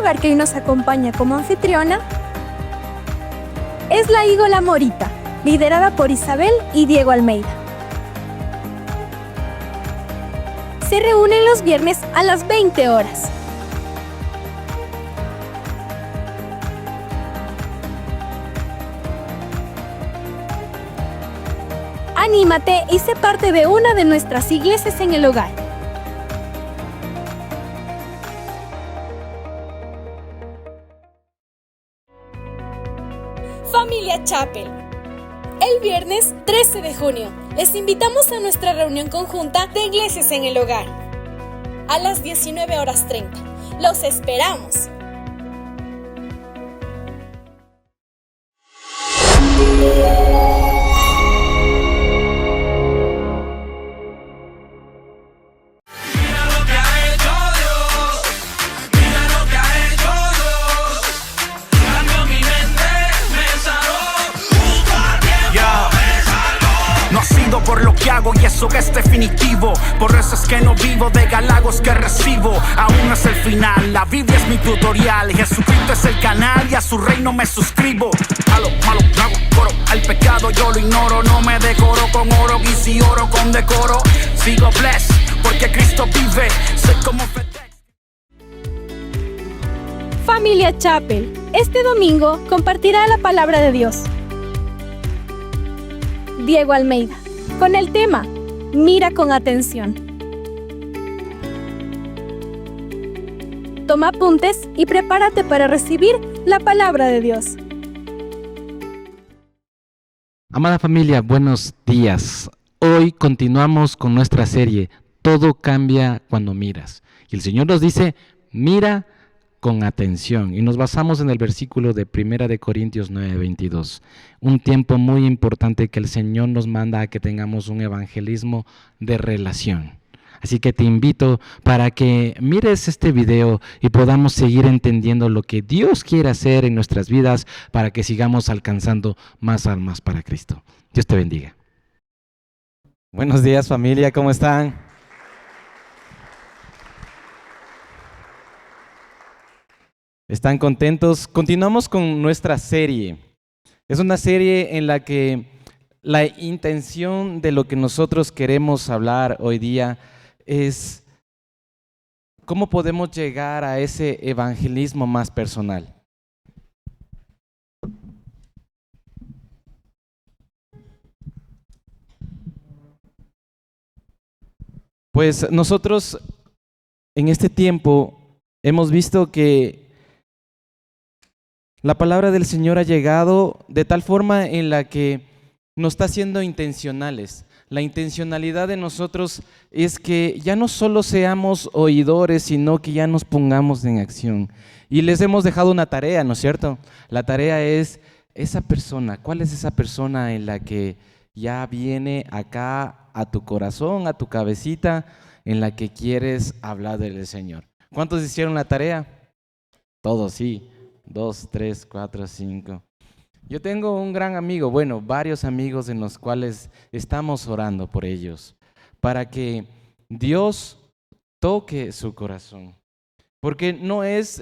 hogar que hoy nos acompaña como anfitriona es la Ígola Morita, liderada por Isabel y Diego Almeida. Se reúnen los viernes a las 20 horas. Anímate y sé parte de una de nuestras iglesias en el hogar. Familia Chapel. El viernes 13 de junio les invitamos a nuestra reunión conjunta de iglesias en el hogar. A las 19:30. ¡Los esperamos! Por lo que hago y eso es definitivo. Por eso es que no vivo de halagos que recibo. Aún no es el final, la Biblia es mi tutorial. Jesucristo es el canal y a su reino me suscribo. A lo malo hago coro, al pecado yo lo ignoro. No me decoro con oro y si oro con decoro. Sigo blessed porque Cristo vive. Soy como FedEx. Familia Chapel, este domingo compartirá la palabra de Dios Diego Almeida, con el tema Mira con atención. Toma apuntes y prepárate para recibir la palabra de Dios. Amada familia, buenos días. Hoy continuamos con nuestra serie Todo cambia cuando miras. Y el Señor nos dice, mira con atención. Y nos basamos en el versículo de 1 de Corintios 9:22. Un tiempo muy importante que el Señor nos manda a que tengamos un evangelismo de relación. Así que te invito para que mires este video y podamos seguir entendiendo lo que Dios quiere hacer en nuestras vidas para que sigamos alcanzando más almas para Cristo. Dios te bendiga. Buenos días, familia, ¿cómo están? ¿Están contentos? Continuamos con nuestra serie. Es una serie en la que la intención de lo que nosotros queremos hablar hoy día es cómo podemos llegar a ese evangelismo más personal. Pues nosotros en este tiempo hemos visto que la palabra del Señor ha llegado de tal forma en la que nos está haciendo intencionales. La intencionalidad de nosotros es que ya no solo seamos oidores, sino que ya nos pongamos en acción. Y les hemos dejado una tarea, ¿no es cierto? La tarea es esa persona. ¿Cuál es esa persona en la que ya viene acá a tu corazón, a tu cabecita, en la que quieres hablar del Señor? ¿Cuántos hicieron la tarea? Todos, sí. 2, 3, 4, 5. Yo tengo un gran amigo, bueno, varios amigos en los cuales estamos orando por ellos, para que Dios toque su corazón. Porque yo no es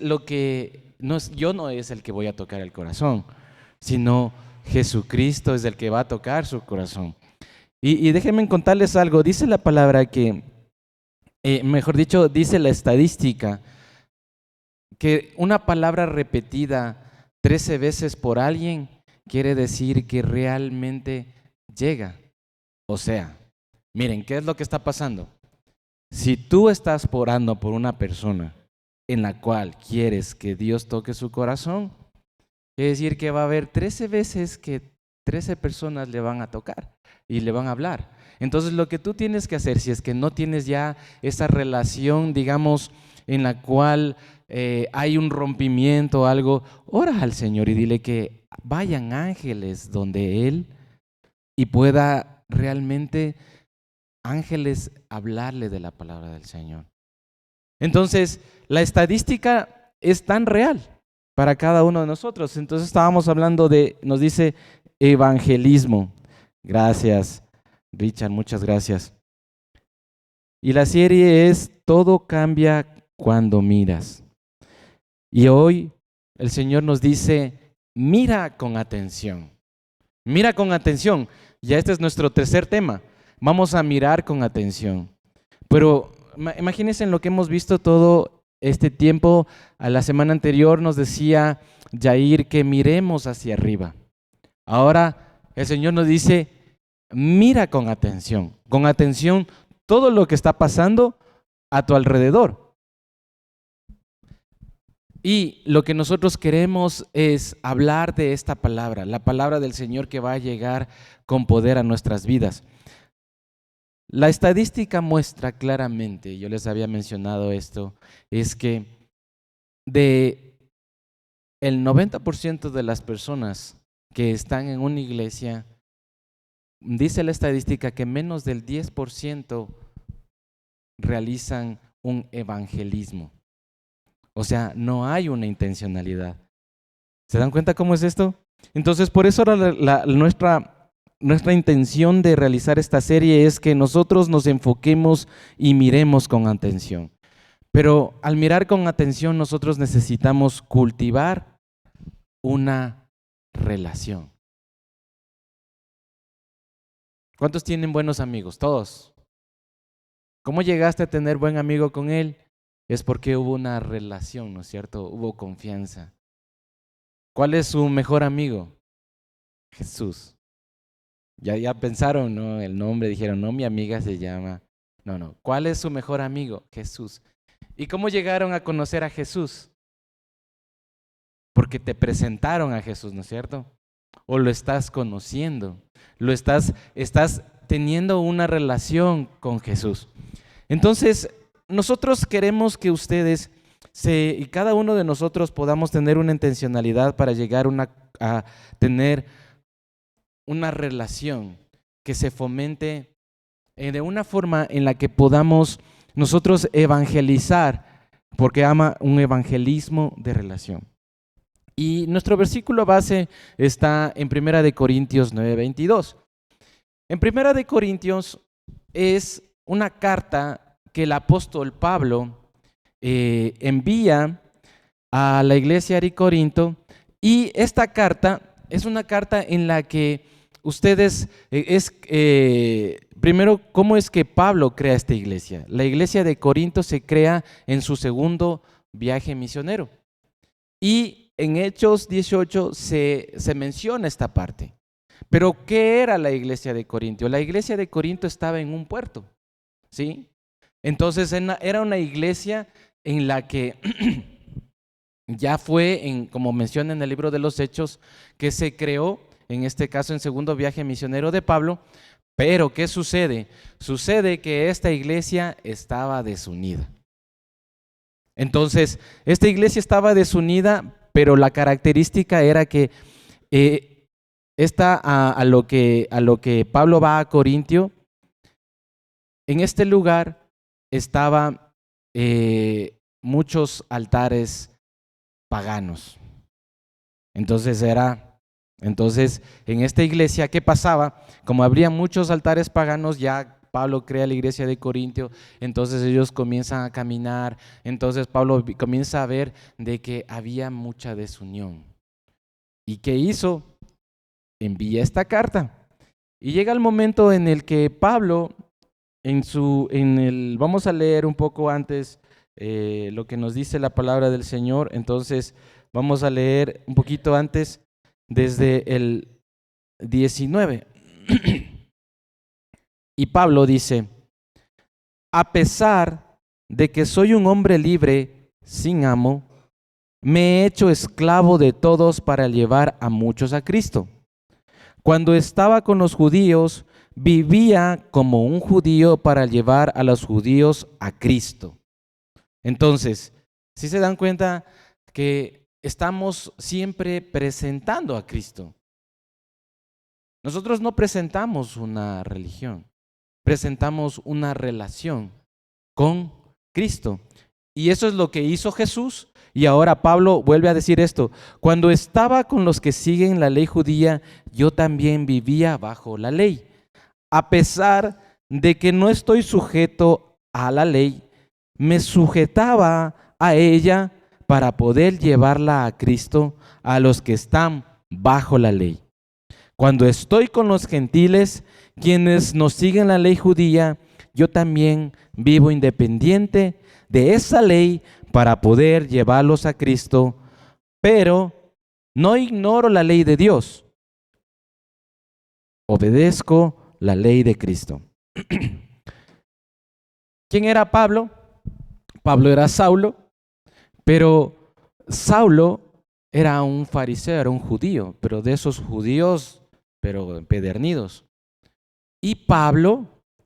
el que voy a tocar el corazón, sino Jesucristo es el que va a tocar su corazón. Y déjenme contarles algo, dice la palabra que, mejor dicho, dice la estadística, que una palabra repetida 13 veces por alguien quiere decir que realmente llega. O sea, miren, ¿qué es lo que está pasando? Si tú estás orando por una persona en la cual quieres que Dios toque su corazón, quiere decir que va a haber 13 veces que 13 personas le van a tocar y le van a hablar. Entonces lo que tú tienes que hacer, si es que no tienes ya esa relación, digamos, en la cual hay un rompimiento o algo, ora al Señor y dile que vayan ángeles donde Él y pueda realmente ángeles hablarle de la palabra del Señor. Entonces, la estadística es tan real para cada uno de nosotros. Entonces estábamos hablando nos dice evangelismo. Gracias, Richard, muchas gracias. Y la serie es Todo cambia cuando miras. Y hoy el Señor nos dice, mira con atención. Mira con atención. Ya este es nuestro tercer tema. Vamos a mirar con atención. Pero imagínense en lo que hemos visto todo este tiempo. A la semana anterior nos decía Jair que miremos hacia arriba. Ahora el Señor nos dice, mira con atención todo lo que está pasando a tu alrededor. Y lo que nosotros queremos es hablar de esta palabra, la palabra del Señor que va a llegar con poder a nuestras vidas. La estadística muestra claramente, yo les había mencionado esto, es que de el 90% de las personas que están en una iglesia, dice la estadística que menos del 10% realizan un evangelismo. O sea, no hay una intencionalidad. ¿Se dan cuenta cómo es esto? Entonces, por eso nuestra intención de realizar esta serie es que nosotros nos enfoquemos y miremos con atención. Pero al mirar con atención, nosotros necesitamos cultivar una relación. ¿Cuántos tienen buenos amigos? Todos. ¿Cómo llegaste a tener buen amigo con él? Es porque hubo una relación, ¿no es cierto? Hubo confianza. ¿Cuál es su mejor amigo? Jesús. Ya pensaron, ¿no? El nombre, dijeron, no, mi amiga se llama. No. ¿Cuál es su mejor amigo? Jesús. ¿Y cómo llegaron a conocer a Jesús? Porque te presentaron a Jesús, ¿no es cierto? O lo estás conociendo, estás teniendo una relación con Jesús. Entonces, nosotros queremos que ustedes y cada uno de nosotros podamos tener una intencionalidad para llegar a tener una relación que se fomente de una forma en la que podamos nosotros evangelizar, porque ama un evangelismo de relación. Y nuestro versículo base está en 1 Corintios 9:22. En 1 Corintios es una carta que el apóstol Pablo envía a la iglesia de Corinto, y esta carta es una carta en la que ustedes, primero, ¿cómo es que Pablo crea esta iglesia? La iglesia de Corinto se crea en su segundo viaje misionero. Y en Hechos 18 se menciona esta parte. Pero, ¿qué era la iglesia de Corinto? La iglesia de Corinto estaba en un puerto, ¿sí? Entonces era una iglesia en la que ya fue, como menciona en el libro de los Hechos, que se creó, en este caso en segundo viaje misionero de Pablo. Pero ¿qué sucede? Sucede que esta iglesia estaba desunida. Entonces, esta iglesia estaba desunida, pero la característica era que a lo que Pablo va a Corintio, en este lugar estaban muchos altares paganos. Entonces, en esta iglesia, ¿qué pasaba? Como habría muchos altares paganos, ya Pablo crea la iglesia de Corintio, entonces ellos comienzan a caminar, entonces Pablo comienza a ver de que había mucha desunión. ¿Y qué hizo? Envía esta carta. Y llega el momento en el que Pablo, vamos a leer un poco antes lo que nos dice la palabra del Señor. Entonces vamos a leer un poquito antes, desde el 19. Y Pablo dice: a pesar de que soy un hombre libre, sin amo, me he hecho esclavo de todos para llevar a muchos a Cristo. Cuando estaba con los judíos, vivía como un judío para llevar a los judíos a Cristo. Entonces, ¿sí se dan cuenta que estamos siempre presentando a Cristo? Nosotros no presentamos una religión, presentamos una relación con Cristo. Y eso es lo que hizo Jesús. Y ahora Pablo vuelve a decir esto: cuando estaba con los que siguen la ley judía, yo también vivía bajo la ley. A pesar de que no estoy sujeto a la ley, me sujetaba a ella para poder llevarla a Cristo a los que están bajo la ley. Cuando estoy con los gentiles, quienes nos siguen la ley judía, yo también vivo independiente de esa ley para poder llevarlos a Cristo, pero no ignoro la ley de Dios. Obedezco la ley de Cristo. ¿Quién era Pablo? Pablo era Saulo, pero Saulo era un fariseo, era un judío, pero de esos judíos, pero empedernidos. Y Pablo,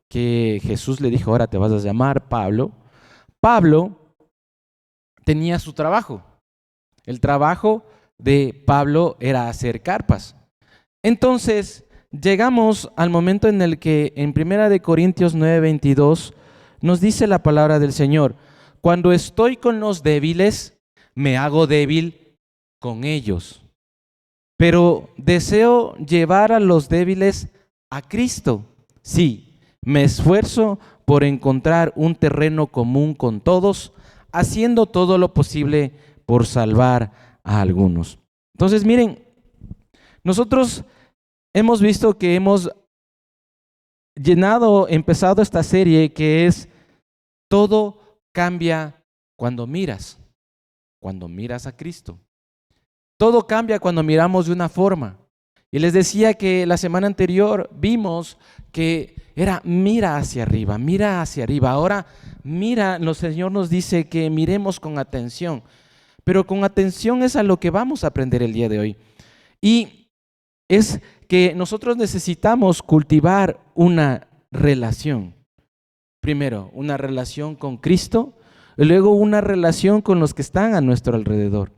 que Jesús le dijo, ahora te vas a llamar Pablo, Pablo tenía su trabajo. El trabajo de Pablo era hacer carpas. Entonces, llegamos al momento en el que en 1 Corintios 9:22 nos dice la palabra del Señor: cuando estoy con los débiles, me hago débil con ellos. Pero deseo llevar a los débiles a Cristo. Sí, me esfuerzo por encontrar un terreno común con todos, haciendo todo lo posible por salvar a algunos. Entonces, miren, nosotros hemos visto que hemos empezado esta serie que es todo cambia cuando miras a Cristo. Todo cambia cuando miramos de una forma. Y les decía que la semana anterior vimos que era mira hacia arriba, mira hacia arriba. Ahora mira, el Señor nos dice que miremos con atención. Pero con atención es a lo que vamos a aprender el día de hoy. Y es que nosotros necesitamos cultivar una relación. Primero, una relación con Cristo, y luego una relación con los que están a nuestro alrededor.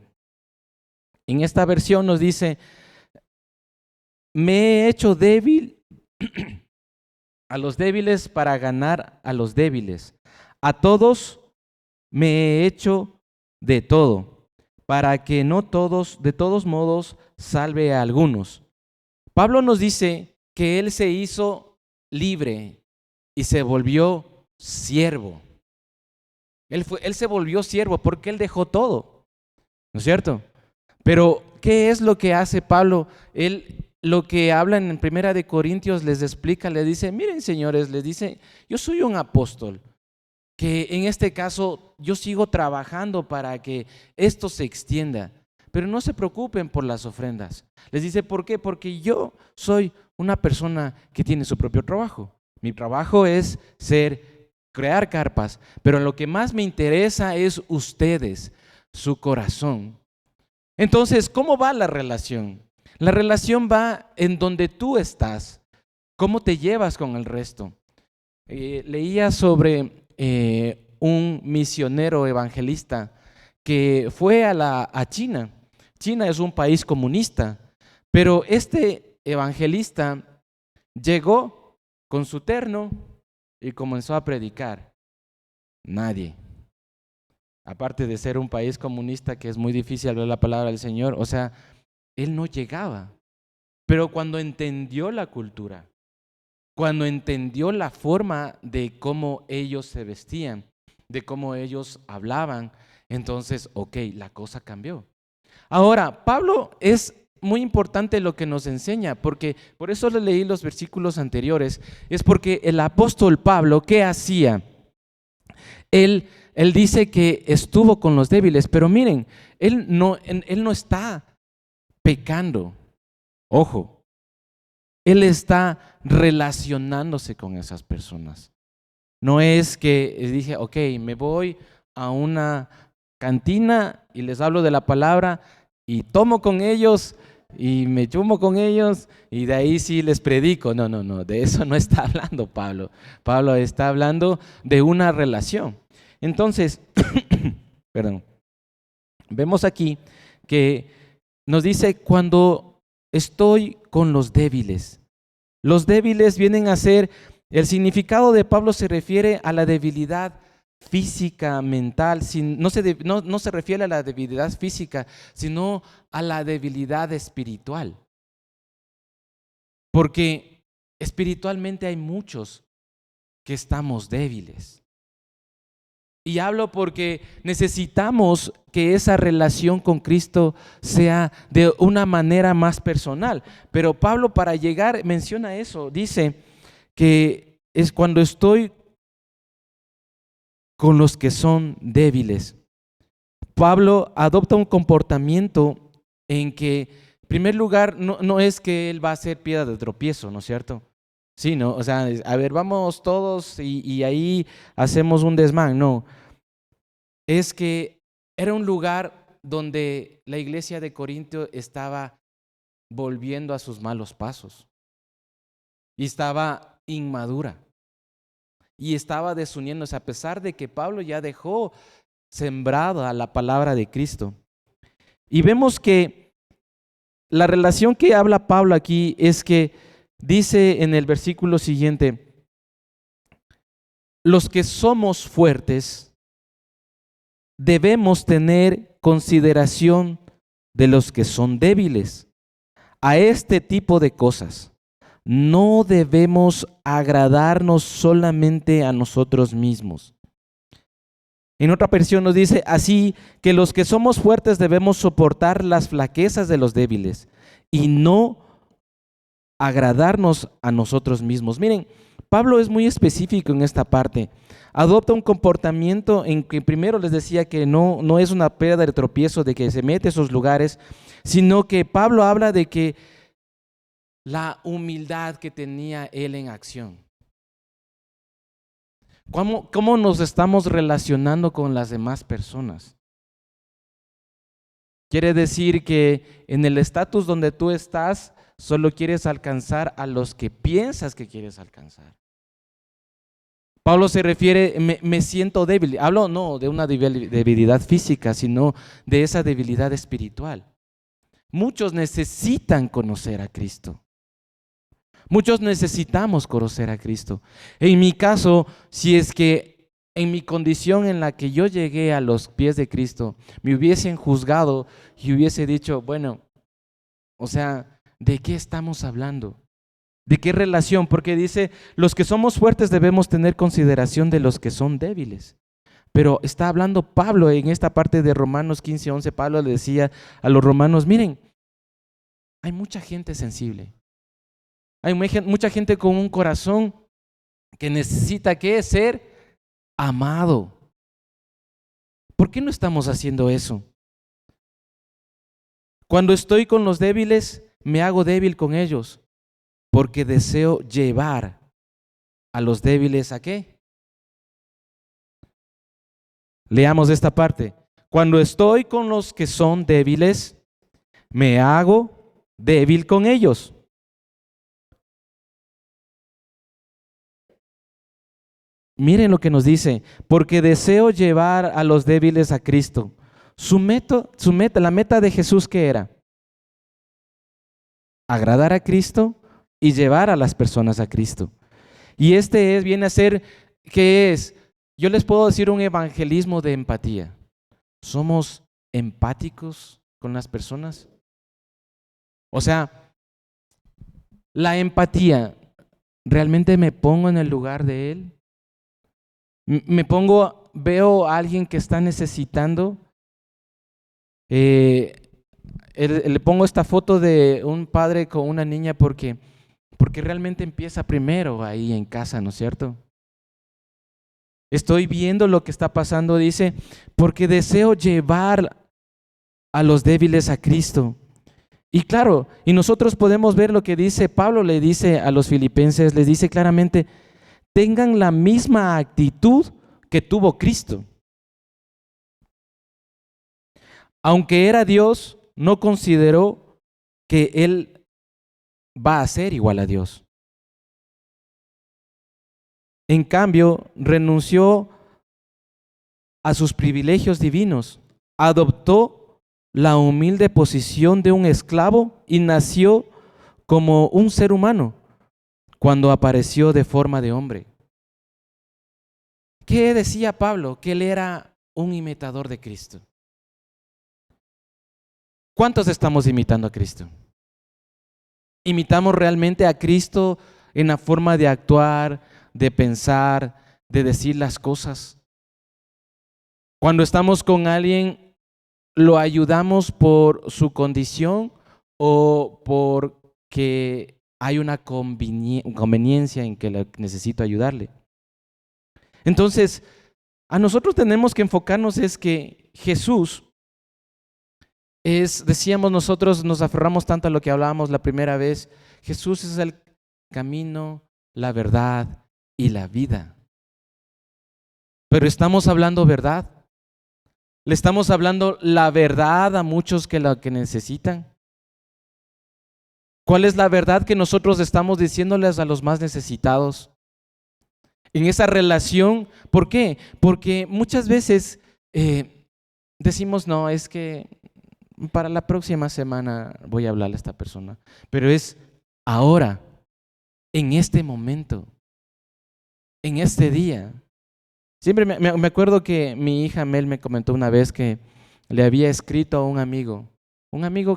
En esta versión nos dice: me he hecho débil a los débiles para ganar a los débiles. A todos me he hecho de todo, para que no todos, de todos modos, salve a algunos. Pablo nos dice que él se hizo libre y se volvió siervo. Él se volvió siervo porque él dejó todo, ¿no es cierto? Pero, ¿qué es lo que hace Pablo? Él, lo que habla en 1 Corintios, les explica, le dice: miren, señores, les dice, yo soy un apóstol, que en este caso yo sigo trabajando para que esto se extienda, pero no se preocupen por las ofrendas. Les dice, ¿por qué? Porque yo soy una persona que tiene su propio trabajo. Mi trabajo es crear carpas, pero lo que más me interesa es ustedes, su corazón. Entonces, ¿cómo va la relación? La relación va en donde tú estás. ¿Cómo te llevas con el resto? Leía sobre un misionero evangelista que fue a China. China es un país comunista, pero este evangelista llegó con su terno y comenzó a predicar. Nadie. Aparte de ser un país comunista que es muy difícil hablar la palabra del Señor, o sea, él no llegaba. Pero cuando entendió la cultura, cuando entendió la forma de cómo ellos se vestían, de cómo ellos hablaban, entonces, ok, la cosa cambió. Ahora, Pablo es muy importante lo que nos enseña, porque por eso le leí los versículos anteriores, es porque el apóstol Pablo, ¿qué hacía? Él dice que estuvo con los débiles, pero miren, él no está pecando. Ojo, él está relacionándose con esas personas. No es que dije, ok, me voy a una cantina y les hablo de la palabra y tomo con ellos y me chumo con ellos y de ahí sí les predico. No, de eso no está hablando Pablo. Pablo está hablando de una relación. Entonces, perdón, vemos aquí que nos dice cuando estoy con los débiles. Los débiles vienen a ser, el significado de Pablo se refiere a la debilidad física, mental, no se refiere a la debilidad física, sino a la debilidad espiritual. Porque espiritualmente hay muchos que estamos débiles. Y hablo porque necesitamos que esa relación con Cristo sea de una manera más personal. Pero Pablo, para llegar, menciona eso. Dice que es cuando estoy con los que son débiles. Pablo adopta un comportamiento en que, en primer lugar, no es que él va a ser piedra de tropiezo, ¿no es cierto? Sí, ¿no? O sea, a ver, vamos todos y ahí hacemos un desmán. No, es que era un lugar donde la iglesia de Corinto estaba volviendo a sus malos pasos y estaba inmadura y estaba desuniéndose, a pesar de que Pablo ya dejó sembrada la palabra de Cristo. Y vemos que la relación que habla Pablo aquí es que dice en el versículo siguiente: los que somos fuertes debemos tener consideración de los que son débiles. A este tipo de cosas no debemos agradarnos solamente a nosotros mismos. En otra versión nos dice: así que los que somos fuertes debemos soportar las flaquezas de los débiles y no agradarnos a nosotros mismos. Miren, Pablo es muy específico en esta parte. Adopta un comportamiento en que primero les decía que no es una piedra de tropiezo, de que se mete a esos lugares, sino que Pablo habla de que la humildad que tenía él en acción. ¿Cómo nos estamos relacionando con las demás personas? Quiere decir que en el estatus donde tú estás, solo quieres alcanzar a los que piensas que quieres alcanzar. Pablo se refiere, me siento débil. Hablo no de una debilidad física, sino de esa debilidad espiritual. Muchos necesitan conocer a Cristo. Muchos necesitamos conocer a Cristo. En mi caso, si es que en mi condición en la que yo llegué a los pies de Cristo, me hubiesen juzgado y hubiese dicho, bueno, o sea, ¿de qué estamos hablando? ¿De qué relación? Porque dice, los que somos fuertes debemos tener consideración de los que son débiles. Pero está hablando Pablo en esta parte de Romanos 15:11. Pablo le decía a los romanos, miren, hay mucha gente sensible. Hay mucha gente con un corazón que necesita ¿qué? Ser amado. ¿Por qué no estamos haciendo eso? Cuando estoy con los débiles, me hago débil con ellos, porque deseo llevar a los débiles ¿a qué? Leamos esta parte. Cuando estoy con los que son débiles, me hago débil con ellos. Miren lo que nos dice, porque deseo llevar a los débiles a Cristo. La meta de Jesús, ¿qué era? Agradar a Cristo y llevar a las personas a Cristo. Y viene a ser, ¿qué es? Yo les puedo decir un evangelismo de empatía. ¿Somos empáticos con las personas? O sea, la empatía, ¿realmente me pongo en el lugar de él? Veo a alguien que está necesitando. Le pongo esta foto de un padre con una niña porque realmente empieza primero ahí en casa, ¿no es cierto? Estoy viendo lo que está pasando, dice, porque deseo llevar a los débiles a Cristo. Y claro, y nosotros podemos ver lo que dice Pablo, le dice a los filipenses, les dice claramente, tengan la misma actitud que tuvo Cristo. Aunque era Dios, no consideró que Él va a ser igual a Dios. En cambio, renunció a sus privilegios divinos, adoptó la humilde posición de un esclavo y nació como un ser humano cuando apareció de forma de hombre. ¿Qué decía Pablo? Que él era un imitador de Cristo. ¿Cuántos estamos imitando a Cristo? ¿Imitamos realmente a Cristo en la forma de actuar, de pensar, de decir las cosas? Cuando estamos con alguien, ¿lo ayudamos por su condición o porque hay una conveniencia en que necesito ayudarle? Entonces, a nosotros tenemos que enfocarnos es que Jesús decíamos nosotros, nos aferramos tanto a lo que hablábamos la primera vez, Jesús es el camino, la verdad y la vida. Pero estamos hablando verdad. ¿Le estamos hablando la verdad a muchos que la que necesitan? ¿Cuál es la verdad que nosotros estamos diciéndoles a los más necesitados? En esa relación, ¿por qué? Porque muchas veces decimos, no, es que para la próxima semana voy a hablarle a esta persona. Pero es ahora, en este momento, en este día. Siempre me acuerdo que mi hija Mel me comentó una vez que le había escrito a un amigo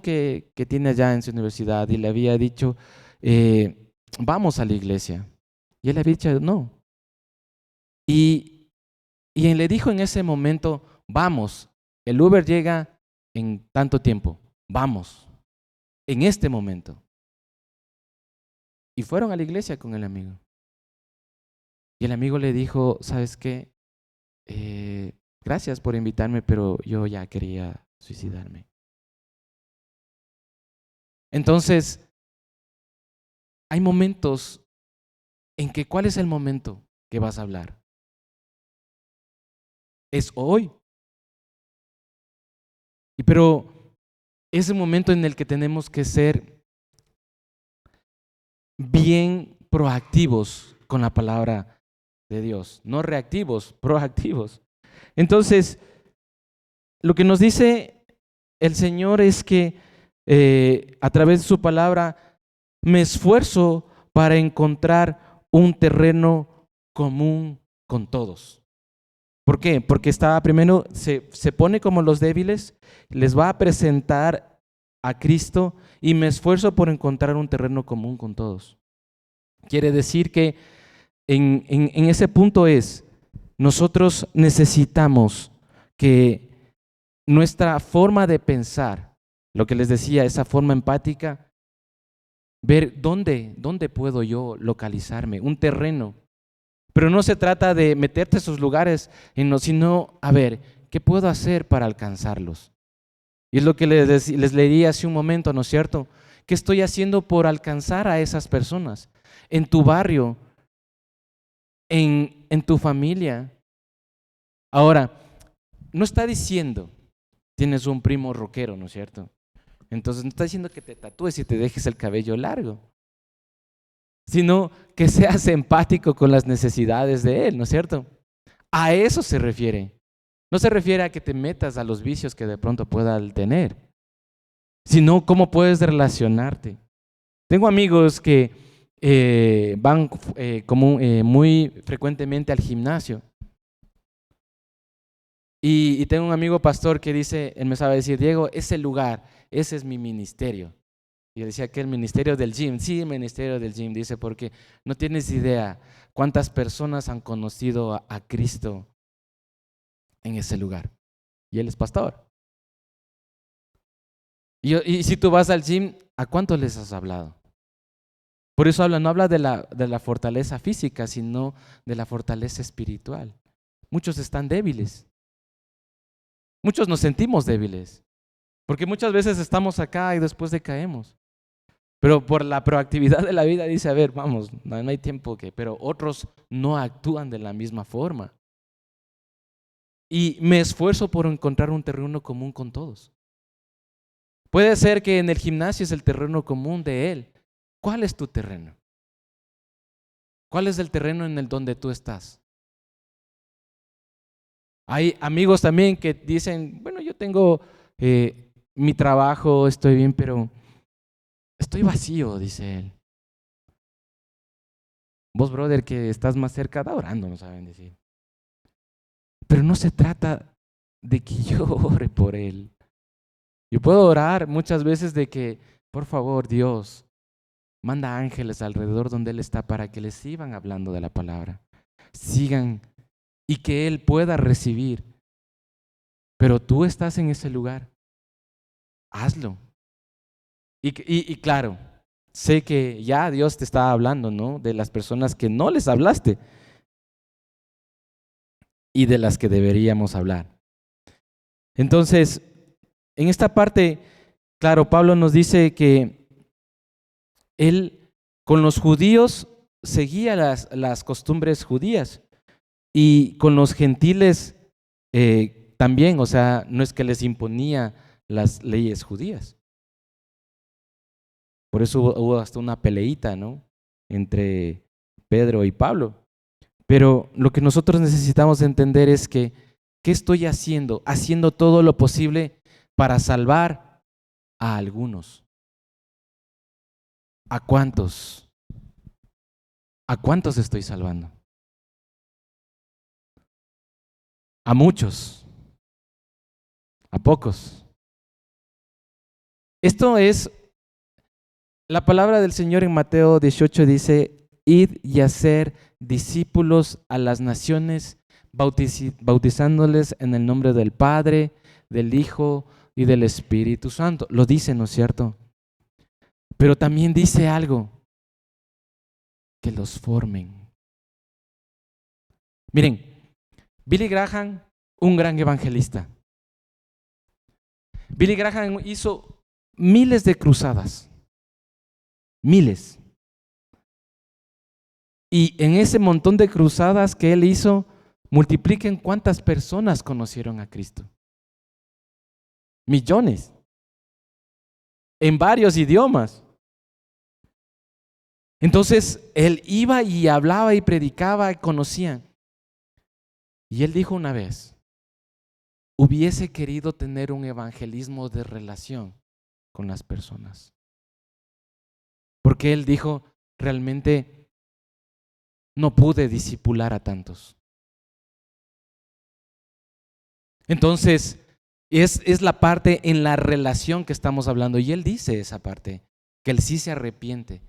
que tiene allá en su universidad y le había dicho, vamos a la iglesia. Y él le había dicho, no. Y él le dijo en ese momento, vamos, el Uber llega en tanto tiempo, vamos, en este momento. Y fueron a la iglesia con el amigo. Y el amigo le dijo, ¿sabes qué? Gracias por invitarme, pero yo ya quería suicidarme. Entonces, hay momentos en que, ¿cuál es el momento que vas a hablar? Es hoy. Pero es el momento en el que tenemos que ser bien proactivos con la palabra de Dios, no reactivos, proactivos. Entonces, lo que nos dice el Señor es que a través de su palabra me esfuerzo para encontrar un terreno común con todos. ¿Por qué? Porque primero se pone como los débiles, les va a presentar a Cristo y me esfuerzo por encontrar un terreno común con todos. Quiere decir que en ese punto nosotros necesitamos que nuestra forma de pensar, lo que les decía, esa forma empática, ver dónde puedo yo localizarme, un terreno. Pero no se trata de meterte a esos lugares, sino a ver, ¿qué puedo hacer para alcanzarlos? Y es lo que les leí hace un momento, ¿no es cierto? ¿Qué estoy haciendo por alcanzar a esas personas? En tu barrio, en tu familia. Ahora, no está diciendo, tienes un primo rockero, ¿no es cierto? Entonces no está diciendo que te tatúes y te dejes el cabello largo, sino que seas empático con las necesidades de él, ¿no es cierto? A eso se refiere. No se refiere a que te metas a los vicios que de pronto pueda tener, sino cómo puedes relacionarte. Tengo amigos que van muy frecuentemente al gimnasio. Y tengo un amigo pastor que dice, él me sabe decir, Diego, ese lugar, ese es mi ministerio. Y yo decía que el ministerio del gym, sí, el ministerio del gym, dice, porque no tienes idea cuántas personas han conocido a Cristo en ese lugar. Y él es pastor. Y si tú vas al gym, ¿a cuántos les has hablado? Por eso no habla de la fortaleza física, sino de la fortaleza espiritual. Muchos están débiles. Muchos nos sentimos débiles. Porque muchas veces estamos acá y después decaemos. Pero por la proactividad de la vida dice, a ver, vamos, no hay tiempo que, pero otros no actúan de la misma forma. Y me esfuerzo por encontrar un terreno común con todos. Puede ser que en el gimnasio es el terreno común de él. ¿Cuál es tu terreno? ¿Cuál es el terreno en el donde tú estás? Hay amigos también que dicen, bueno, yo tengo mi trabajo, estoy bien, pero estoy vacío, dice él. Vos, brother, que estás más cerca, da orando, no saben decir. Pero no se trata de que yo ore por él. Yo puedo orar muchas veces de que, por favor, Dios, manda ángeles alrededor donde él está para que les sigan hablando de la palabra. Sigan y que él pueda recibir pero tú estás en ese lugar, hazlo. Y claro, sé que ya Dios te está hablando, ¿no? De las personas que no les hablaste y de las que deberíamos hablar. Entonces, en esta parte, claro, Pablo nos dice que él con los judíos seguía las costumbres judías y con los gentiles también, o sea, no es que les imponía las leyes judías. Por eso hubo hasta una peleita, ¿no? Entre Pedro y Pablo. Pero lo que nosotros necesitamos entender es que, ¿qué estoy haciendo? Haciendo todo lo posible para salvar a algunos. ¿A cuántos? ¿A cuántos estoy salvando? A muchos. A pocos. Esto es, la palabra del Señor en Mateo 18 dice, id y hacer discípulos a las naciones, bautizándoles en el nombre del Padre, del Hijo y del Espíritu Santo. Lo dice, ¿no es cierto? Pero también dice algo, que los formen. Miren, Billy Graham, un gran evangelista. Billy Graham hizo miles de cruzadas, miles. Y en ese montón de cruzadas que él hizo, multipliquen cuántas personas conocieron a Cristo. Millones. En varios idiomas. Entonces, él iba y hablaba y predicaba y conocían. Y él dijo una vez, hubiese querido tener un evangelismo de relación con las personas. Porque él dijo, realmente no pude discipular a tantos. Entonces, es la parte en la relación que estamos hablando. Y él dice esa parte, que él sí se arrepiente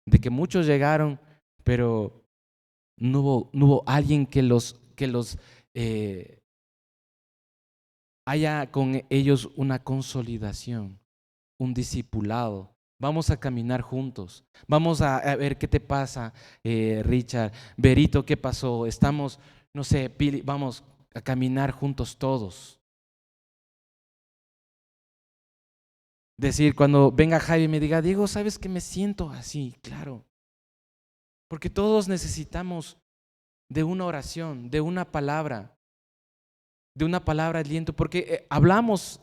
de que muchos llegaron, pero no hubo alguien que los haya con ellos una consolidación, un discipulado. Vamos a caminar juntos. Vamos a ver qué te pasa, Richard, Berito, ¿qué pasó? Estamos, no sé, Pili, vamos a caminar juntos todos. Decir, cuando venga Javi y me diga, Diego, ¿sabes que me siento así? Claro. Porque todos necesitamos de una oración, de una palabra de aliento. Porque hablamos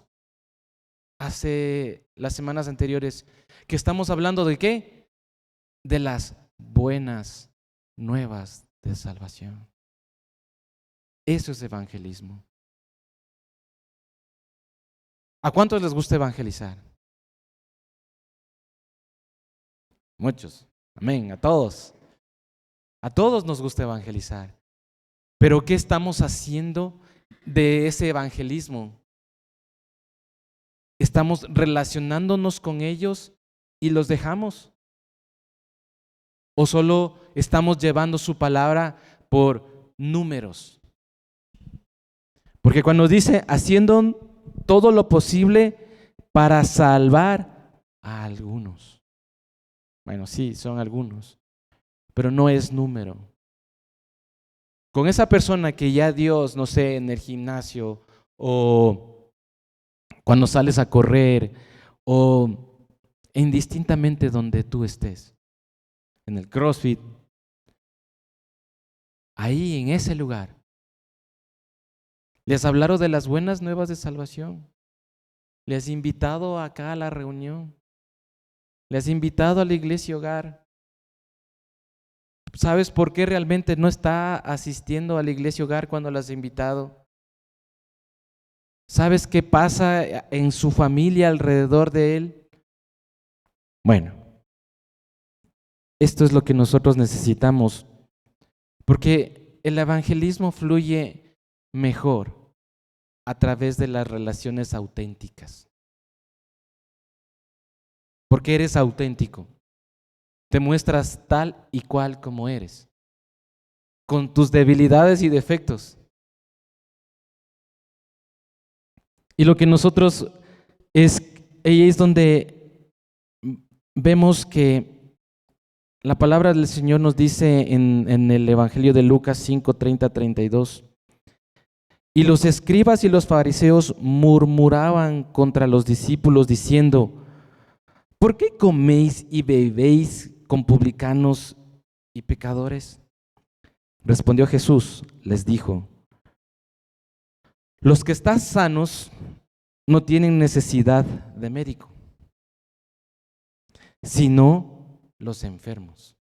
hace las semanas anteriores que estamos hablando de ¿qué? De las buenas nuevas de salvación. Eso es evangelismo. ¿A cuántos les gusta evangelizar? Muchos. Amén, a todos. A todos nos gusta evangelizar. Pero ¿qué estamos haciendo de ese evangelismo? ¿Estamos relacionándonos con ellos y los dejamos? ¿O solo estamos llevando su palabra por números? Porque cuando dice haciendo todo lo posible para salvar a algunos. Bueno, sí, son algunos, pero no es número. Con esa persona que ya Dios, no sé, en el gimnasio o cuando sales a correr o indistintamente donde tú estés, en el CrossFit, ahí en ese lugar, les hablaron de las buenas nuevas de salvación. Les has invitado acá a la reunión. Les has invitado a la iglesia hogar. ¿Sabes por qué realmente no está asistiendo a la iglesia hogar cuando las has invitado? ¿Sabes qué pasa en su familia alrededor de él? Bueno, esto es lo que nosotros necesitamos, porque el evangelismo fluye mejor a través de las relaciones auténticas. Porque eres auténtico. Te muestras tal y cual como eres, con tus debilidades y defectos. Y lo que nosotros ahí es donde vemos que la palabra del Señor nos dice en el Evangelio de Lucas 5, 30, 32. Y los escribas y los fariseos murmuraban contra los discípulos diciendo: ¿por qué coméis y bebéis con publicanos y pecadores? Respondió Jesús, les dijo: los que están sanos no tienen necesidad de médico, sino los enfermos.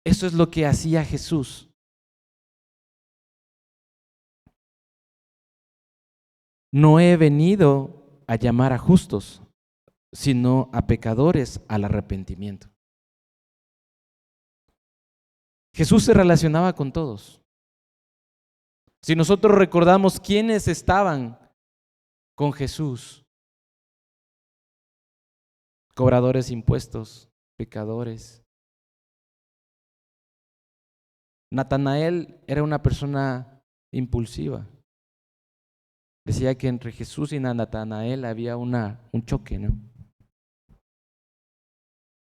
Eso es lo que hacía Jesús. No he venido a llamar a justos, sino a pecadores al arrepentimiento. Jesús se relacionaba con todos. Si nosotros recordamos quiénes estaban con Jesús: cobradores de impuestos, pecadores. Natanael era una persona impulsiva. Decía que entre Jesús y Natanael había un choque, ¿no?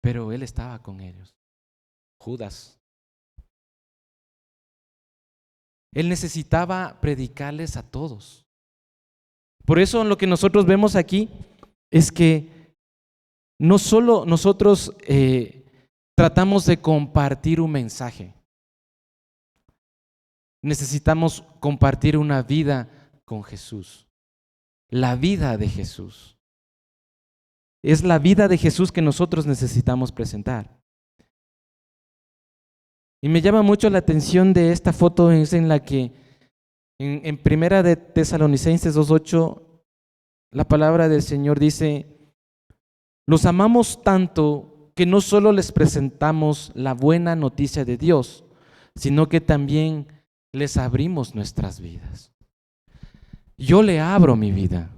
Pero él estaba con ellos. Judas. Él necesitaba predicarles a todos. Por eso lo que nosotros vemos aquí es que no solo nosotros tratamos de compartir un mensaje, necesitamos compartir una vida con Jesús, la vida de Jesús. Es la vida de Jesús que nosotros necesitamos presentar. Y me llama mucho la atención de esta foto, es en la que en Primera de Tesalonicenses 2:8 la palabra del Señor dice: los amamos tanto que no solo les presentamos la buena noticia de Dios, sino que también les abrimos nuestras vidas. Yo le abro mi vida.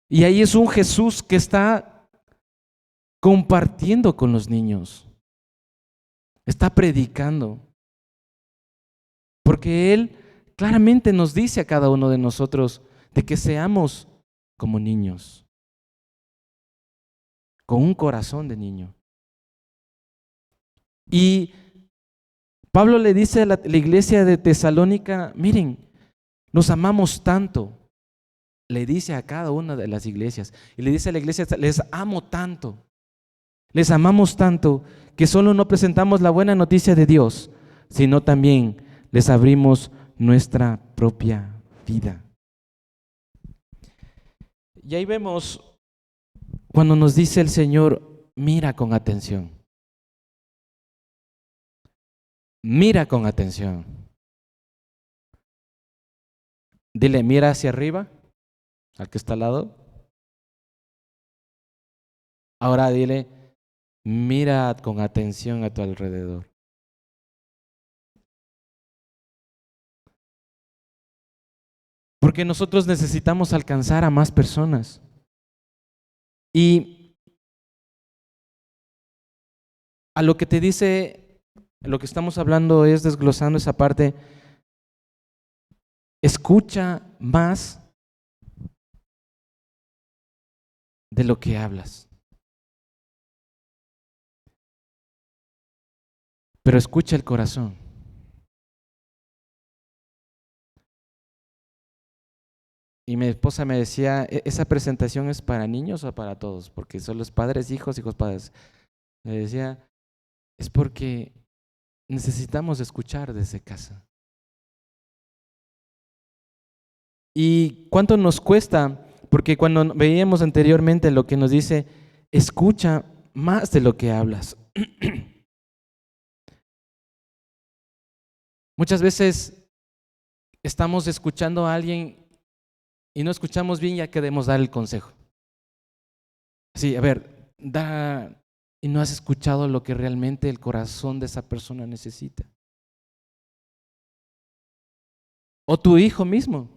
Y ahí es un Jesús que está compartiendo con los niños, está predicando, porque Él claramente nos dice a cada uno de nosotros de que seamos como niños, con un corazón de niño. Y Pablo le dice a la iglesia de Tesalónica: miren, nos amamos tanto. Le dice a cada una de las iglesias, y le dice a la iglesia: les amo tanto, les amamos tanto, que solo no presentamos la buena noticia de Dios, sino también les abrimos nuestra propia vida. Y ahí vemos cuando nos dice el Señor: mira con atención. Mira con atención. Dile: mira hacia arriba, al que está al lado. Ahora dile: mira con atención a tu alrededor. Porque nosotros necesitamos alcanzar a más personas. Y a lo que te dice, lo que estamos hablando es desglosando esa parte. Escucha más de lo que hablas. Pero escucha el corazón. Y mi esposa me decía: ¿esa presentación es para niños o para todos? Porque son los padres, hijos, hijos, padres. Le decía: es porque necesitamos escuchar desde casa. ¿Y cuánto nos cuesta? Porque cuando veíamos anteriormente lo que nos dice: escucha más de lo que hablas. Muchas veces estamos escuchando a alguien y no escuchamos bien, ya queremos dar el consejo. Sí, a ver, da, y no has escuchado lo que realmente el corazón de esa persona necesita. O tu hijo mismo.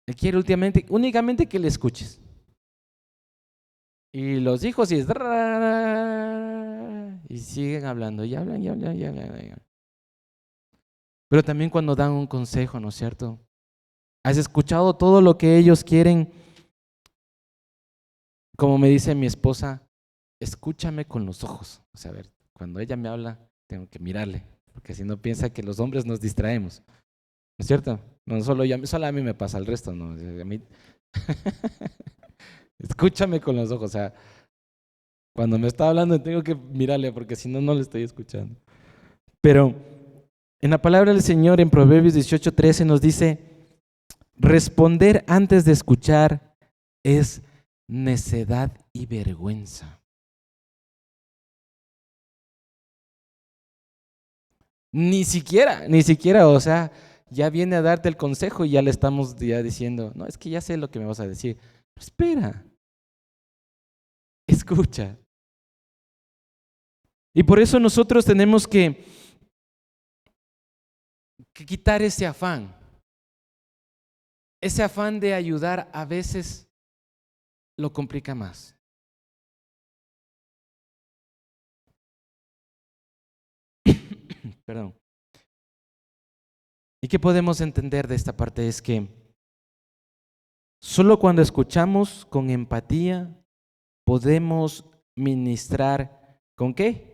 Él quiere únicamente que le escuches. Y los hijos y siguen hablando, y hablan. pero también cuando dan un consejo, ¿no es cierto? ¿Has escuchado todo lo que ellos quieren? Como me dice mi esposa, escúchame con los ojos. O sea, a ver, cuando ella me habla, tengo que mirarle, porque si no piensa que los hombres nos distraemos. ¿No es cierto? No solo a mí me pasa, al resto no. A mí escúchame con los ojos. O sea, cuando me está hablando tengo que mirarle, porque si no, no le estoy escuchando. Pero en la palabra del Señor, en Proverbios 18:13 nos dice, responder antes de escuchar es necedad y vergüenza. Ni siquiera, o sea, ya viene a darte el consejo y ya le estamos ya diciendo, no, es que ya sé lo que me vas a decir. Pero espera, escucha. Y por eso nosotros tenemos que quitar ese afán de ayudar a veces lo complica más. Perdón. ¿Y qué podemos entender de esta parte? Es que solo cuando escuchamos con empatía podemos ministrar ¿con qué?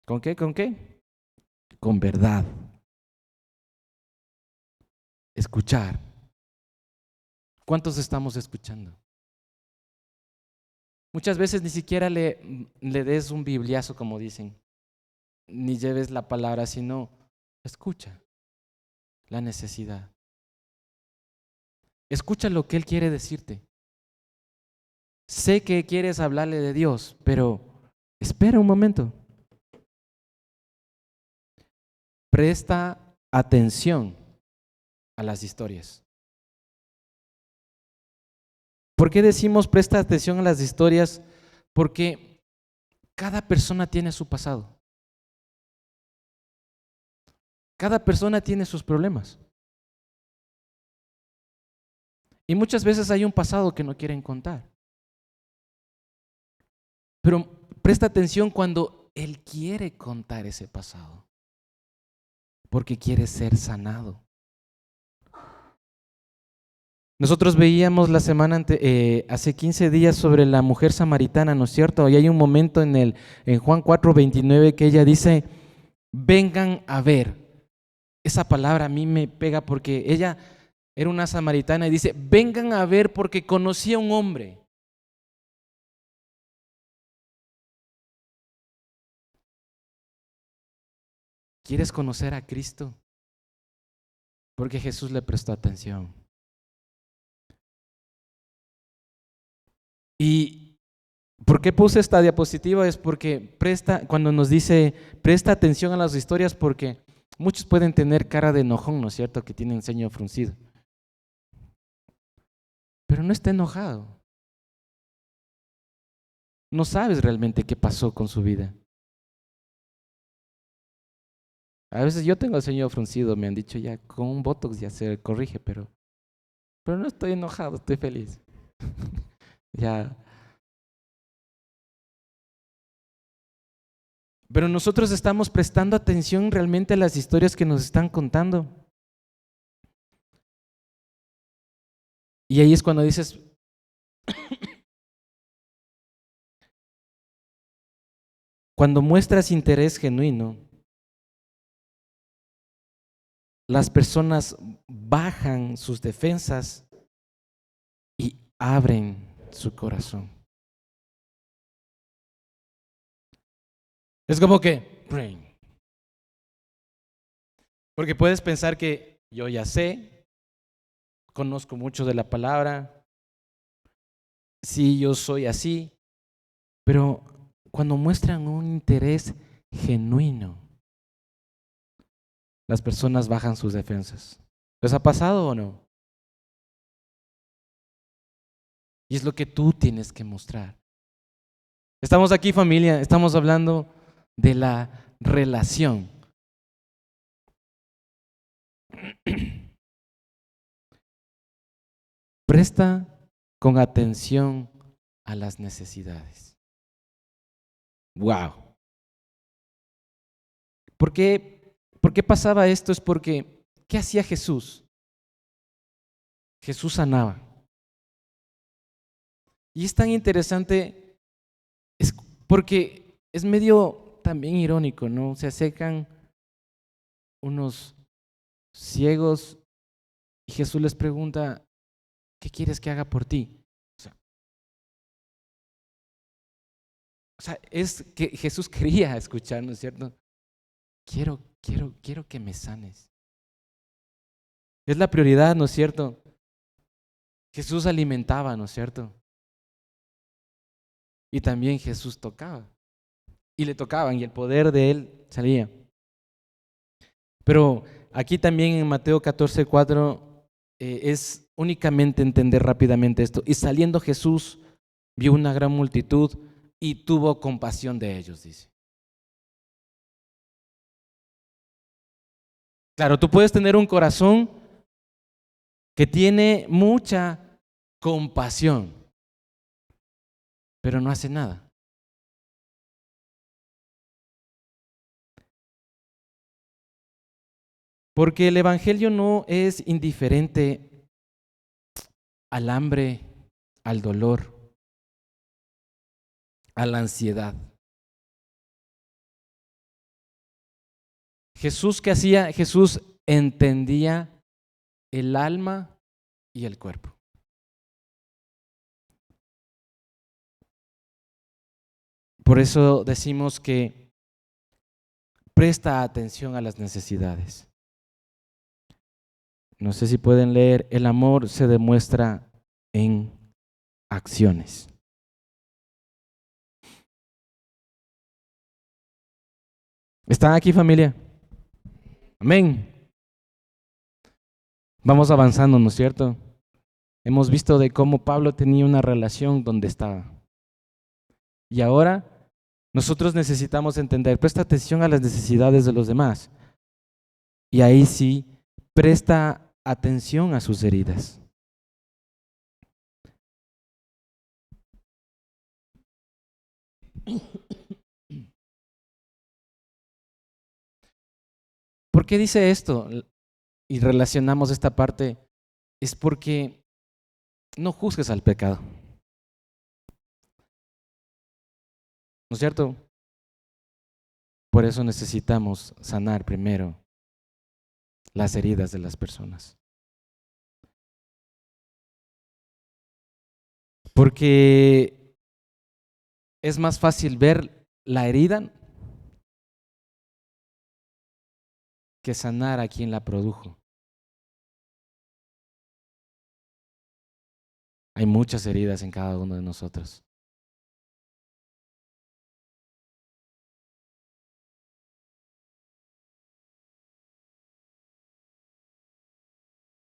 ¿Con qué? ¿Con qué? Con verdad. Escuchar. ¿Cuántos estamos escuchando? Muchas veces ni siquiera le des un bibliazo, como dicen, ni lleves la palabra, sino escucha la necesidad. Escucha lo que Él quiere decirte. Sé que quieres hablarle de Dios, pero espera un momento. Presta atención a las historias. ¿Por qué decimos presta atención a las historias? Porque cada persona tiene su pasado. Cada persona tiene sus problemas. Y muchas veces hay un pasado que no quieren contar. Pero presta atención cuando Él quiere contar ese pasado. Porque quiere ser sanado. Nosotros veíamos la semana hace 15 días sobre la mujer samaritana, ¿no es cierto? Y hay un momento en Juan 4:29 que ella dice, vengan a ver. Esa palabra a mí me pega porque ella era una samaritana y dice, vengan a ver porque conocí a un hombre. ¿Quieres conocer a Cristo? Porque Jesús le prestó atención. ¿Y por qué puse esta diapositiva? Es porque cuando nos dice, presta atención a las historias, porque muchos pueden tener cara de enojón, ¿no es cierto? Que tienen ceño fruncido. Pero no está enojado. No sabes realmente qué pasó con su vida. A veces yo tengo el ceño fruncido, me han dicho ya, con un botox ya se corrige, pero no estoy enojado, estoy feliz. Ya. Pero nosotros estamos prestando atención realmente a las historias que nos están contando. Y ahí es cuando dices, cuando muestras interés genuino, las personas bajan sus defensas y abren su corazón. Es como que, porque puedes pensar que yo ya sé, conozco mucho de la palabra, sí, yo soy así, pero cuando muestran un interés genuino, las personas bajan sus defensas. ¿Les ha pasado o no? Y es lo que tú tienes que mostrar. Estamos aquí, familia, estamos hablando de la relación. Presta con atención a las necesidades. Wow. ¿Por qué pasaba esto? Es porque, ¿qué hacía Jesús? Jesús sanaba. Y es tan interesante, es porque es medio también irónico, ¿no? Se acercan unos ciegos y Jesús les pregunta, ¿qué quieres que haga por ti? O sea, es que Jesús quería escuchar, ¿no es cierto? Quiero que me sanes. Es la prioridad, ¿no es cierto? Jesús alimentaba, ¿no es cierto? Y también Jesús tocaba. Y le tocaban y el poder de él salía. Pero aquí también en Mateo 14:4 es únicamente entender rápidamente esto. Y saliendo Jesús vio una gran multitud y tuvo compasión de ellos, dice. Claro, tú puedes tener un corazón que tiene mucha compasión, pero no hace nada. Porque el Evangelio no es indiferente al hambre, al dolor, a la ansiedad. Jesús, ¿qué hacía? Jesús entendía el alma y el cuerpo. Por eso decimos que presta atención a las necesidades. No sé si pueden leer, el amor se demuestra en acciones. ¿Están aquí, familia? Amén. Vamos avanzando, ¿no es cierto? Hemos visto de cómo Pablo tenía una relación donde estaba. Y ahora nosotros necesitamos entender, presta atención a las necesidades de los demás. Y ahí sí, presta atención a sus heridas. ¿Por qué dice esto? Y relacionamos esta parte, es porque no juzgues al pecado. ¿No es cierto? Por eso necesitamos sanar primero las heridas de las personas. Porque es más fácil ver la herida que sanar a quien la produjo. Hay muchas heridas en cada uno de nosotros.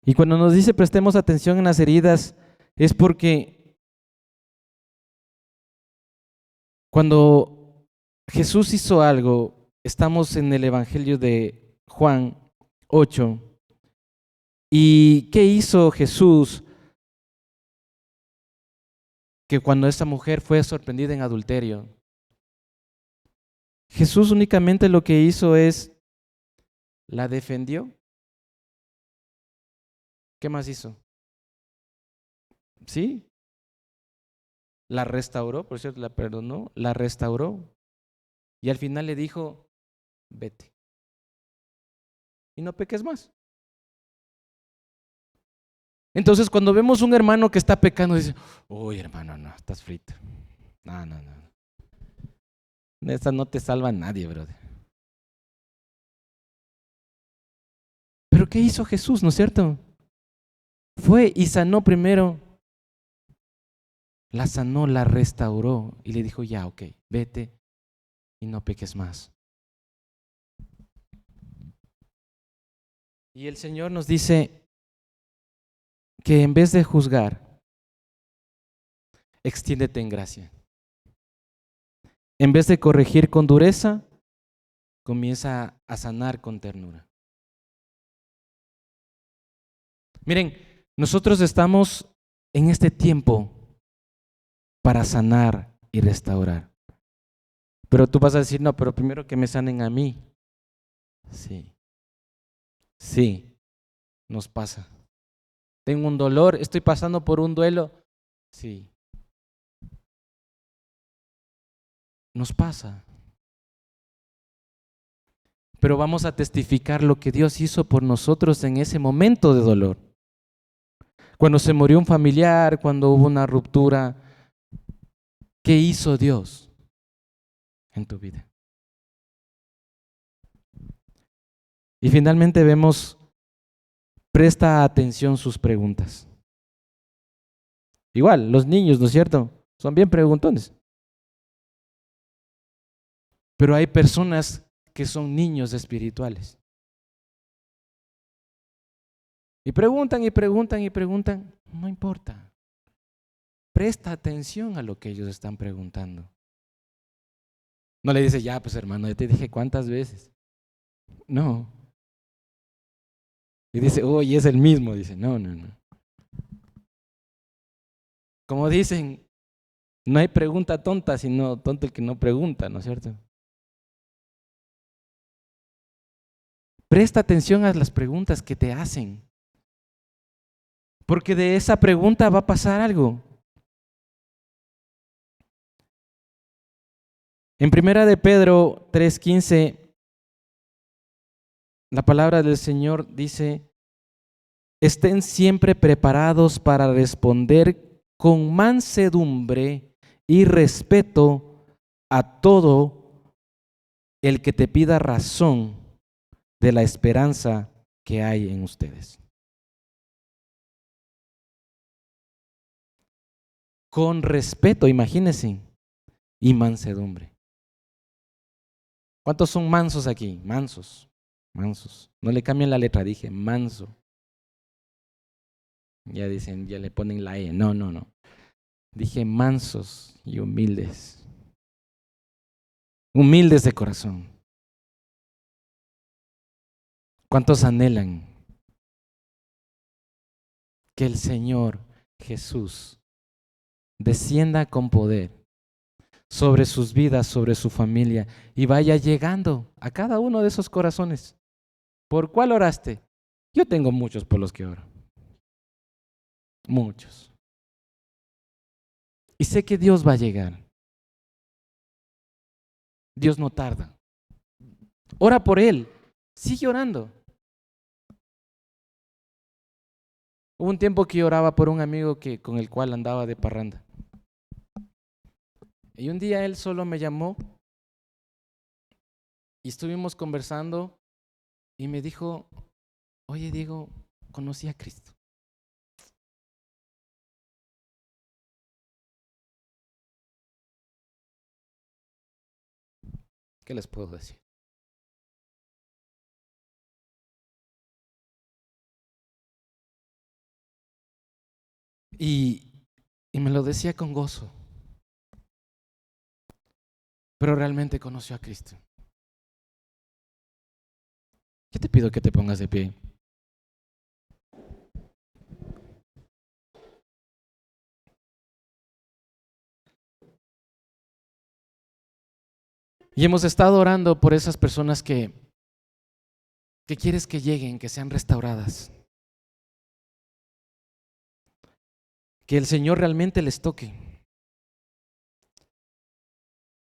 Y cuando nos dice prestemos atención en las heridas, es porque cuando Jesús hizo algo, estamos en el Evangelio de Juan 8, ¿y qué hizo Jesús? Que cuando esta mujer fue sorprendida en adulterio, Jesús únicamente lo que hizo es, la defendió. ¿Qué más hizo? Sí, la restauró, por cierto, la perdonó, la restauró. Y al final le dijo, vete. Y no peques más. Entonces, cuando vemos un hermano que está pecando, dice, uy, hermano, no, estás frito. No. Esta no te salva a nadie, brother. Pero ¿qué hizo Jesús, no es cierto? Fue y sanó primero. La sanó, la restauró y le dijo, ya, ok, vete y no peques más. Y el Señor nos dice que en vez de juzgar, extiéndete en gracia. En vez de corregir con dureza, comienza a sanar con ternura. Miren, nosotros estamos en este tiempo para sanar y restaurar. Pero tú vas a decir, no, pero primero que me sanen a mí. Sí, nos pasa. Tengo un dolor, estoy pasando por un duelo. Sí. Nos pasa. Pero vamos a testificar lo que Dios hizo por nosotros en ese momento de dolor. Cuando se murió un familiar, cuando hubo una ruptura, ¿qué hizo Dios en tu vida? Y finalmente vemos, presta atención a sus preguntas. Igual, los niños, ¿no es cierto? Son bien preguntones. Pero hay personas que son niños espirituales. Y preguntan y preguntan y preguntan, no importa. Presta atención a lo que ellos están preguntando. No le dice, ya pues hermano, ya te dije cuántas veces. No. Y dice, oye, es el mismo. Dice, no. Como dicen, no hay pregunta tonta, sino tonto el que no pregunta, ¿no es cierto? Presta atención a las preguntas que te hacen. Porque de esa pregunta va a pasar algo. En 1 de Pedro 3:15, la palabra del Señor dice, estén siempre preparados para responder con mansedumbre y respeto a todo el que te pida razón de la esperanza que hay en ustedes. Con respeto, imagínense, y mansedumbre. ¿Cuántos son mansos aquí? Mansos. No le cambien la letra, dije manso. Ya dicen, ya le ponen la E. No. Dije mansos y humildes. Humildes de corazón. ¿Cuántos anhelan que el Señor Jesús descienda con poder sobre sus vidas, sobre su familia y vaya llegando a cada uno de esos corazones? ¿Por cuál oraste? Yo tengo muchos por los que oro. Muchos. Y sé que Dios va a llegar. Dios no tarda. Ora por Él. Sigue orando. Hubo un tiempo que yo oraba por un amigo con el cual andaba de parranda. Y un día él solo me llamó y estuvimos conversando y me dijo, oye Diego, conocí a Cristo. ¿Qué les puedo decir? Y me lo decía con gozo. Pero realmente conoció a Cristo. Yo te pido que te pongas de pie. Y hemos estado orando por esas personas que quieres que lleguen, que sean restauradas. Que el Señor realmente les toque.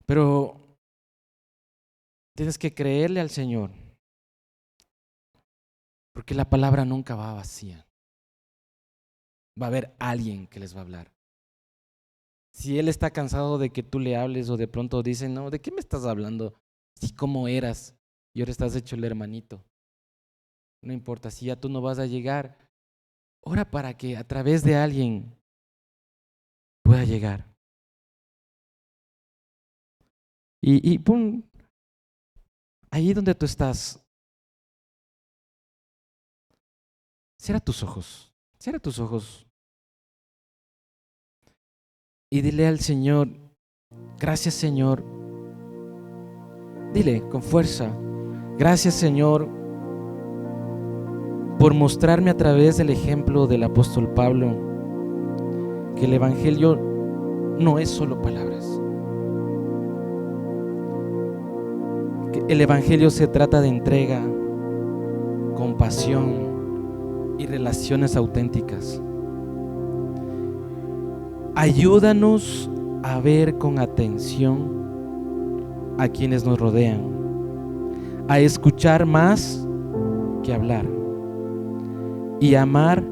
Pero tienes que creerle al Señor. Porque la palabra nunca va vacía. Va a haber alguien que les va a hablar. Si Él está cansado de que tú le hables o de pronto dice, no, ¿de qué me estás hablando? Si cómo eras y ahora estás hecho el hermanito. No importa, si ya tú no vas a llegar, ora para que a través de alguien pueda llegar. Y pon ahí donde tú estás. Cierra tus ojos. Cierra tus ojos. Y dile al Señor, gracias Señor. Dile con fuerza, gracias Señor por mostrarme a través del ejemplo del apóstol Pablo que el Evangelio no es solo palabras. El Evangelio se trata de entrega, compasión y relaciones auténticas. Ayúdanos a ver con atención a quienes nos rodean, a escuchar más que hablar y amar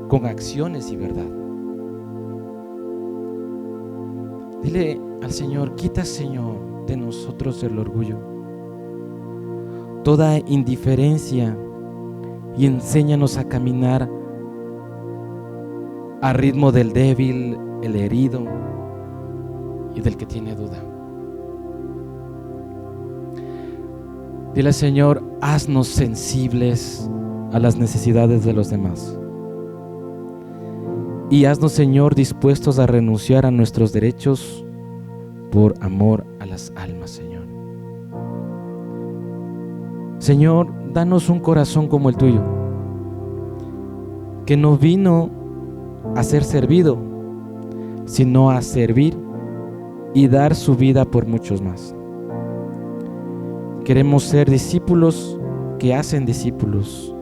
con acciones y verdad. Dile al Señor: quita, Señor, de nosotros el orgullo, toda indiferencia, y enséñanos a caminar al ritmo del débil, el herido y del que tiene duda. Dile al Señor: haznos sensibles a las necesidades de los demás. Y haznos, Señor, dispuestos a renunciar a nuestros derechos por amor a las almas, Señor. Señor, danos un corazón como el tuyo, que no vino a ser servido, sino a servir y dar su vida por muchos más. Queremos ser discípulos que hacen discípulos,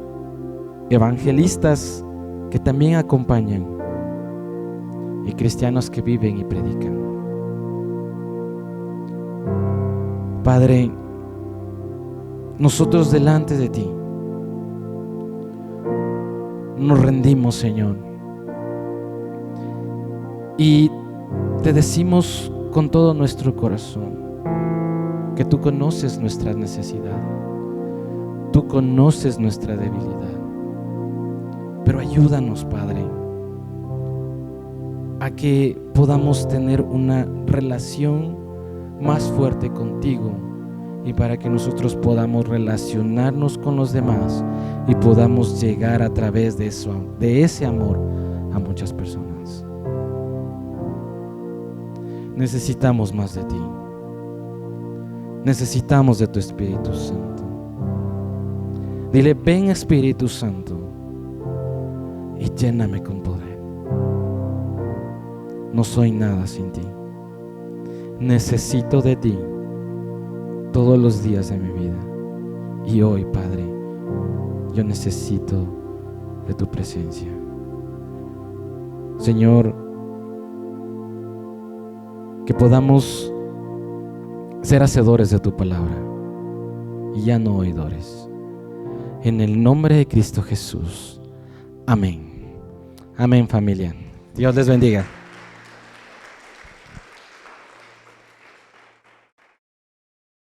evangelistas que también acompañan, y cristianos que viven y predican. Padre, nosotros delante de ti nos rendimos, Señor, y te decimos con todo nuestro corazón que tú conoces nuestra necesidad, tú conoces nuestra debilidad, pero ayúdanos, Padre, a que podamos tener una relación más fuerte contigo, y para que nosotros podamos relacionarnos con los demás y podamos llegar a través de ese amor a muchas personas. Necesitamos más de ti, necesitamos de tu Espíritu Santo. Dile: ven, Espíritu Santo, y lléname con poder. No soy nada sin ti. Necesito de ti todos los días de mi vida. Y hoy, Padre, yo necesito de tu presencia. Señor, que podamos ser hacedores de tu palabra y ya no oidores. En el nombre de Cristo Jesús. Amén. Amén, familia. Dios les bendiga.